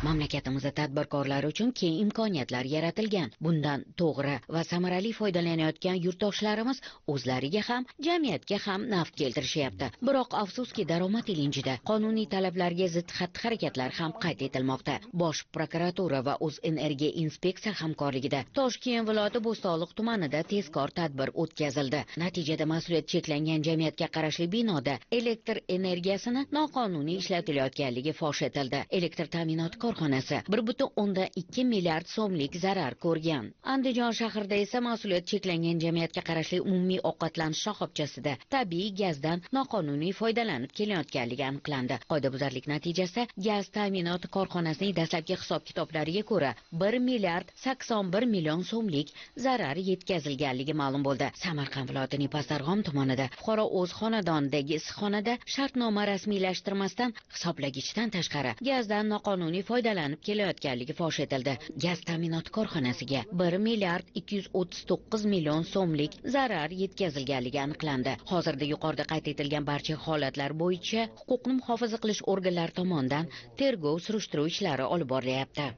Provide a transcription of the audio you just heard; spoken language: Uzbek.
Mamlakatimizda tadbirkorlar uchun keng imkoniyatlar yaratilgan. Bundan to'g'ri va samarali foydalanayotgan yurtdoshlarimiz o'zlariga ham, jamiyatga ham naf keltirishyapti. Biroq afsuski, daromad ilinjida qonuniy talablarga zid xatti-harakatlar ham qayd etilmoqda. Bosh prokuratura va O'zenergiya inspeksiya hamkorligida Toshkent viloyati Bo'stonliq tumanida tezkor tadbir o'tkazildi. Natijada mas'uliyat cheklangan jamiyatga qarashli binoda elektr energiyasini noqonuniy ishlatilayotganligi fosh etildi. Elektr ta'minoti korxonasi 1,2 milliard so'mlik zarar ko'rgan. Andijon shahrida esa mas'uliyat cheklangan jamiyatga qarashli umumiy ovqatlanish shoxobchasida tabiiy gazdan noqonuniy foydalanib kelayotganligi aniqlandi. Qoidabuzarlik natijasida gaz ta'minoti korxonasining dastlabki hisob-kitoblariga ko'ra 1 milliard 81 million so'mlik zarar yetkazilganligi ma'lum bo'ldi. Samarqand viloyatining Pastdarg'om tumanida fuqaro o'z xonadonidagi issiqxonada shartnoma rasmiylashtirmasdan hisoblagichdan tashqari gazdan noqonuniy foydalanib kelayotganligi fosh etildi. Gaz ta'minoti korxonasiga 1 milliard 239 million so'mlik zarar yetkazilganligi aniqlandi. Hozirda yuqorida qayd etilgan barcha holatlar bo'yicha huquqni muhofaza qilish organlari tomonidan tergov surishtiruv ishlari olib borilyapti.